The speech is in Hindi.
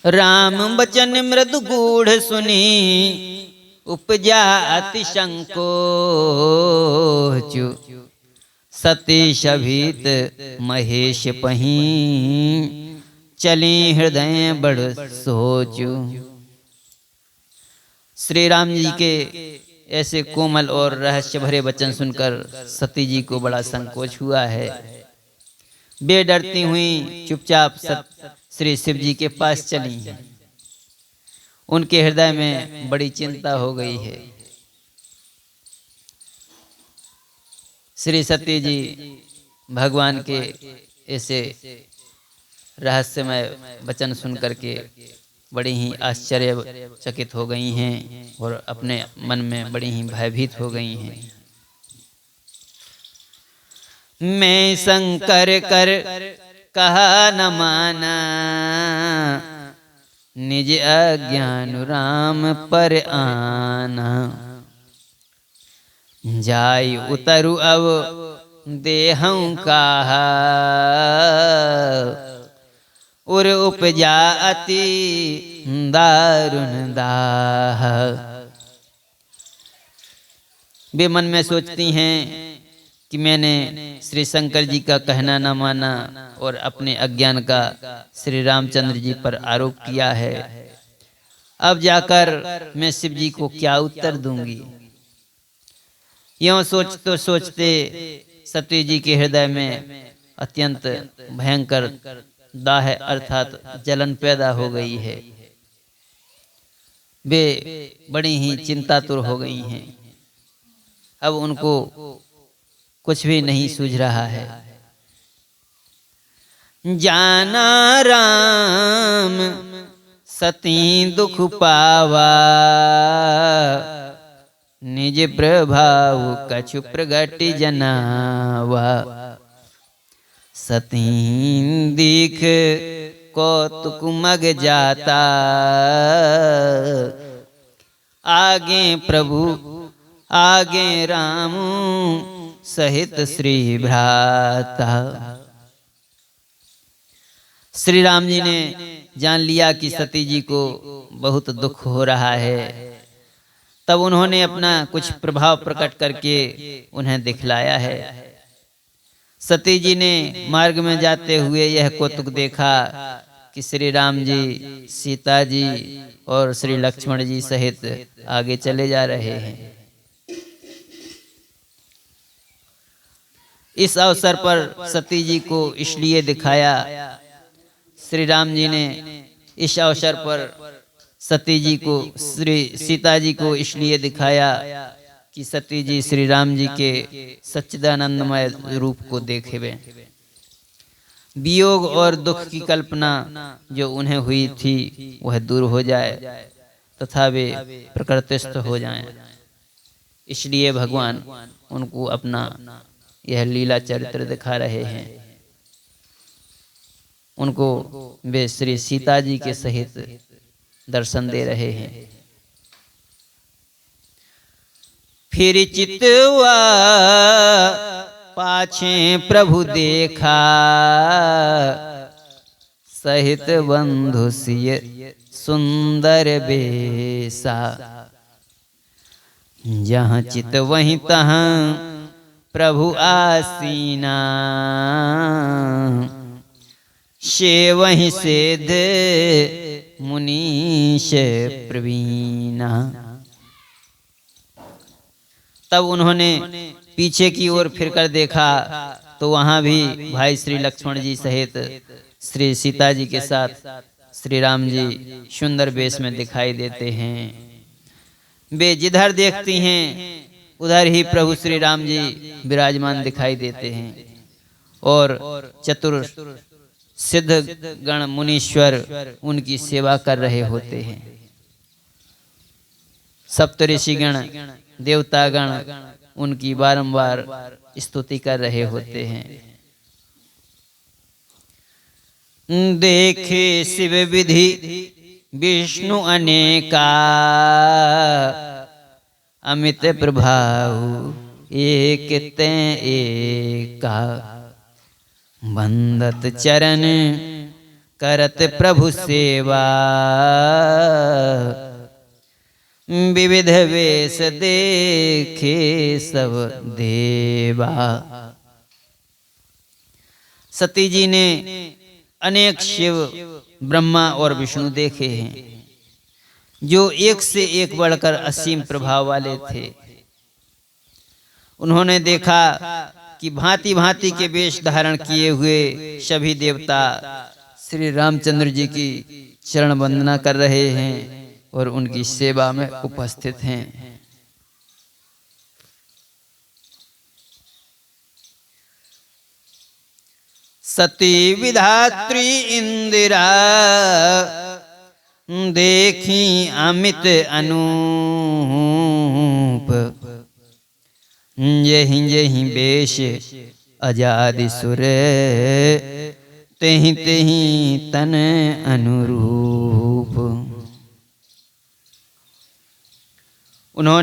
राम बचन मृदु गूढ़ सुनी उपजा अति संकोच। सती शभीत महेश पहीं चली हृदय बड़ सोचू। श्री राम जी के ऐसे कोमल और रहस्य भरे वचन सुनकर सती जी को बड़ा संकोच हुआ है। वे डरती हुई चुपचाप श्री शिव जी के पास चली हैं। उनके हृदय में बड़ी चिंता हो गई है। श्री सती जी भगवान के ऐसे रहस्यमय वचन सुनकर के बड़ी ही आश्चर्यचकित हो गई हैं और अपने मन में बड़ी ही भयभीत हो गई हैं। मैं शंकर कर कहा न माना, निज अज्ञान राम पर आना। जाय उतरु अब देहं काहा, उर उपजा अति दारुण दाह। वे मन में सोचती हैं कि मैंने श्री शंकर जी का कहना न माना और अपने अज्ञान का श्री रामचंद्र जी पर आरोप किया है। अब जाकर मैं शिव जी को क्या उत्तर दूंगी। यूं सोचते सोचते सती जी के हृदय में अत्यंत भयंकर दाह अर्थात जलन पैदा हो गई है। वे बड़ी ही चिंतातुर हो गई हैं। अब उनको कुछ भी नहीं सूझ रहा है। जाना राम सती दुख पावा, निज प्रभाव कछु प्रगट जनावा। सती दीख कौतुक मग जाता, आगे प्रभु आगे राम सहित श्री भ्राता। श्री राम जी ने जान लिया कि सती जी को बहुत दुख हो रहा है। तब उन्होंने अपना कुछ प्रभाव प्रकट करके उन्हें दिखलाया है। सती जी ने मार्ग में जाते हुए यह कौतुक देखा कि श्री राम जी सीता जी और श्री लक्ष्मण जी सहित आगे चले जा रहे हैं। इस अवसर पर सती जी को इसलिए दिखाया, श्री राम जी ने इस अवसर पर सती जी को श्री सीता जी को इसलिए दिखाया कि सती जी श्री राम जी के सच्चिदानंदमय रूप को देखे वे। वियोग और दुख की कल्पना जो उन्हें हुई थी वह दूर हो जाए तथा वे प्रकृतिस्थ हो जाएं। इसलिए भगवान उनको अपना यह लीला चरित्र दिखा रहे हैं। उनको वे श्री सीता जी के सहित दर्शन दे रहे हैं। फिर चितवा पाछे प्रभु देखा, सहित बंधु सिय सुंदर बेसा। जहाँ चित वहीं तहाँ प्रभु आसीना, शे वहीं सेध मुनीश प्रवीणा। तब उन्होंने पीछे की ओर फिरकर देखा तो वहां भी भाई श्री लक्ष्मण जी सहित श्री सीता जी के साथ श्री राम जी सुंदर वेश में दिखाई देते हैं। वे जिधर देखती हैं उधर ही प्रभु श्री राम जी विराजमान दिखाई देते हैं और चतुर सिद्ध गण मुनीश्वर उनकी सेवा कर रहे होते हैं। सप्तऋषिगण देवतागण उनकी बारंबार स्तुति कर रहे होते हैं। देखे शिव विधि विष्णु अनेका, अमित प्रभाव एक ते एका। बंदत चरण करत प्रभु सेवा, विविध वेश देखे सब देवा। सती जी ने अनेक शिव, ब्रह्मा और विष्णु देखे हैं, जो एक से एक बढ़कर असीम प्रभाव वाले थे। उन्होंने देखा कि भांति भांति के वेश धारण किए हुए सभी देवता श्री रामचंद्र जी की चरण वंदना कर रहे हैं और उनकी सेवा में उपस्थित हैं। सती विधात्री इंदिरा, देखी अमित अनूप, यही यही वेश अजादि सुर, तेहि तेहि तन अनुरूप। उन्होंने